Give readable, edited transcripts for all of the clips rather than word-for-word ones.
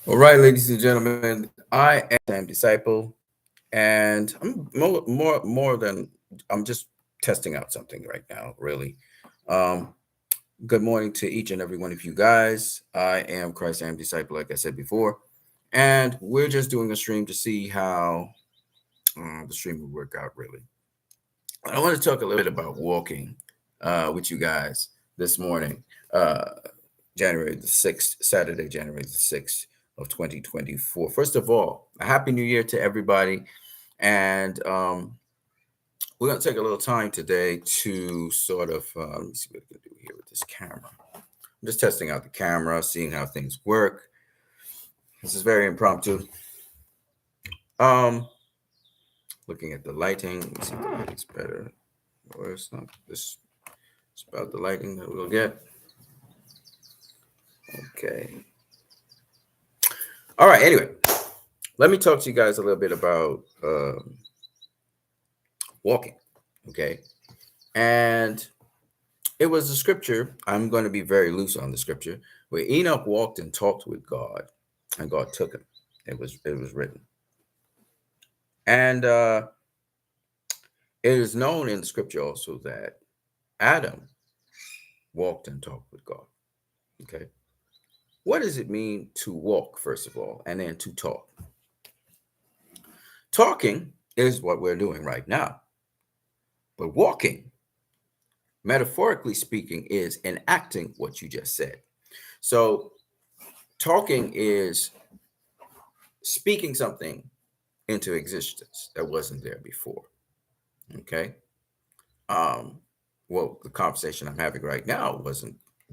All right, ladies and gentlemen, I am Sam Disciple, and I'm more than I'm just testing out something right now. Really, um, good morning to each and every one of you guys. I am Christiam Disciple, like I said before, and we're just doing a stream to see how the stream will work out. Really, I want to talk a little bit about walking with you guys this morning. Uh, January the 6th, Saturday, January the 6th of 2024. First of all, a happy new year to everybody. And we're going to take a little time today to sort of, let me see what we can do here with this camera. I'm just testing out the camera, seeing how things work. This is very impromptu. Um, Looking at the lighting, let me see if the lighting's better. Or it's not this, it's about the lighting that we'll get. Okay. All right. Anyway, let me talk to you guys a little bit about walking. Okay. And it was a scripture. I'm going to be very loose on the scripture where Enoch walked and talked with God, and God took him. It was written, and it is known in the scripture also that Adam walked and talked with God. Okay. What does it mean to walk, first of all, and then to talk? Talking is what we're doing right now, but walking, metaphorically speaking, is enacting what you just said. So talking is speaking something into existence that wasn't there before. Okay. Um, well, the conversation I'm having right now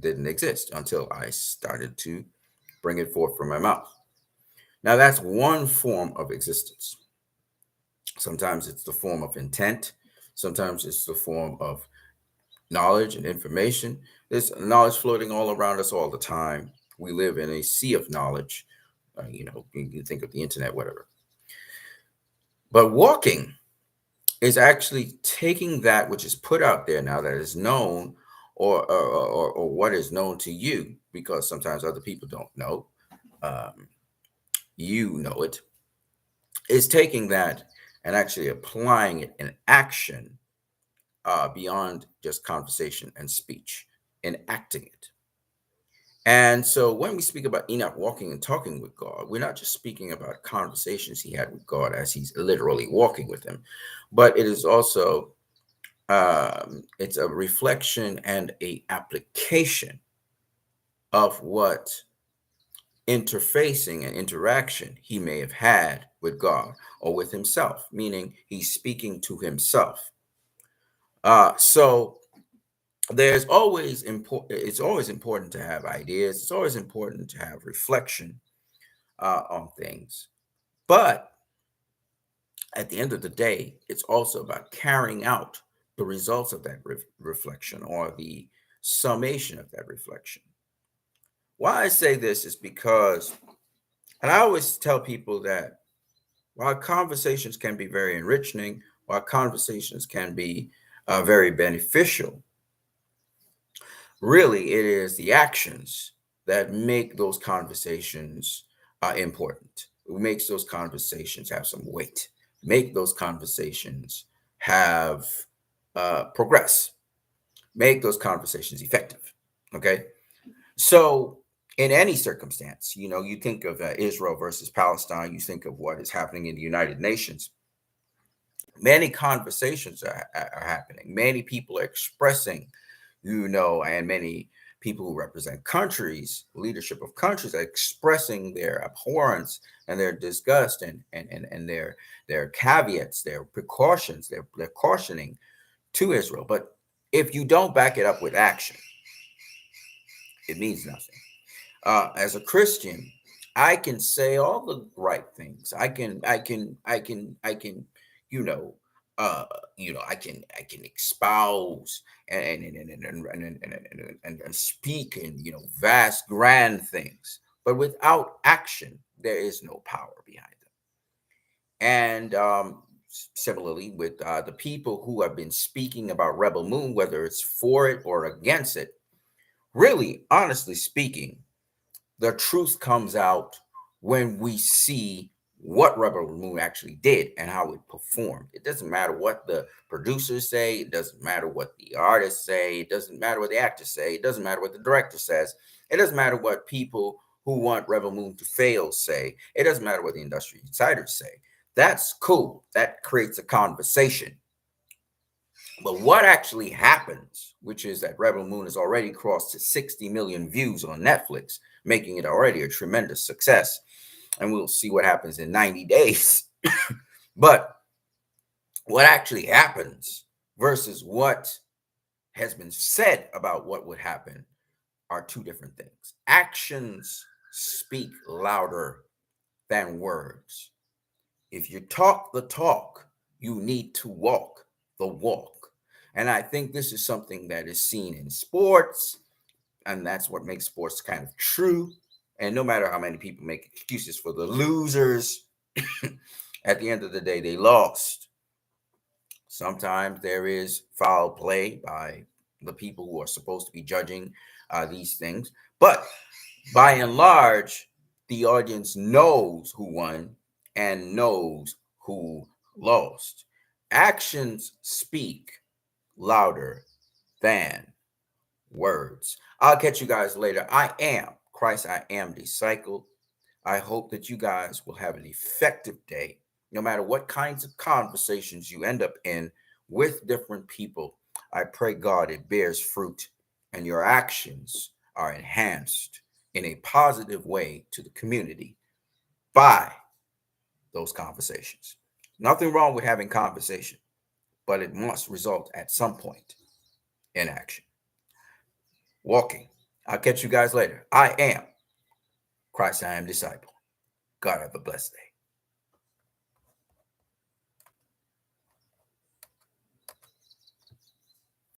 didn't exist until I started to bring it forth from my mouth. Now that's one form of existence. Sometimes it's the form of intent. Sometimes it's the form of knowledge and information. There's knowledge floating all around us all the time. We live in a sea of knowledge. You can think of the internet, whatever. But walking is actually taking that which is put out there now that is known, or what is known to you, because sometimes other people don't know. Um, you know it. Is taking that and actually applying it in action, beyond just conversation and speech, enacting it. And so when we speak about Enoch walking and talking with God, we're not just speaking about conversations he had with God as he's literally walking with him, but it is also it's a reflection and a application of what interfacing and interaction he may have had with God or with himself, meaning he's speaking to himself. So there's always important. It's always important to have ideas. It's always important to have reflection on things. But at the end of the day, it's also about carrying out the results of that reflection, or the summation of that reflection. Why I say this is because, and I always tell people that while conversations can be very enriching, while conversations can be very beneficial, really it is the actions that make those conversations important. It makes those conversations have some weight, make those conversations have progress, make those conversations effective. Okay. So, in any circumstance, you think of Israel versus Palestine, you think of what is happening in the United Nations. Many conversations are happening. Many people are expressing, and many people who represent countries, leadership of countries, are expressing their abhorrence and their disgust, and their caveats, their precautions, their cautioning to Israel. But if you don't back it up with action, it means nothing. As a Christian, I can say all the right things. I can, you know, I can espouse and speak in vast, grand things, but without action, there is no power behind them. And similarly, with the people who have been speaking about Rebel Moon, whether it's for it or against it, really, honestly speaking, the truth comes out when we see what Rebel Moon actually did and how it performed. It doesn't matter what the producers say, it doesn't matter what the artists say, it doesn't matter what the actors say, it doesn't matter what the director says, it doesn't matter what people who want Rebel Moon to fail say, it doesn't matter what the industry insiders say. That's cool. That creates a conversation. But what actually happens, which is that Rebel Moon has already crossed to 60 million views on Netflix, making it already a tremendous success. And we'll see what happens in 90 days. But what actually happens versus what has been said about what would happen are two different things. Actions speak louder than words. If you talk the talk, you need to walk the walk. And I think this is something that is seen in sports, and that's what makes sports kind of true. And no matter how many people make excuses for the losers, at the end of the day, they lost. Sometimes there is foul play by the people who are supposed to be judging these things. But by and large, the audience knows who won and knows who lost. Actions speak louder than words. I'll catch you guys later. I am Christ, I am Disciple. I hope that you guys will have an effective day, no matter what kinds of conversations you end up in with different people. I pray God it bears fruit and your actions are enhanced in a positive way to the community by those conversations. Nothing wrong with having conversation, but it must result at some point in action. Walking. I'll catch you guys later. I am Christ, I am Disciple. God have a blessed day.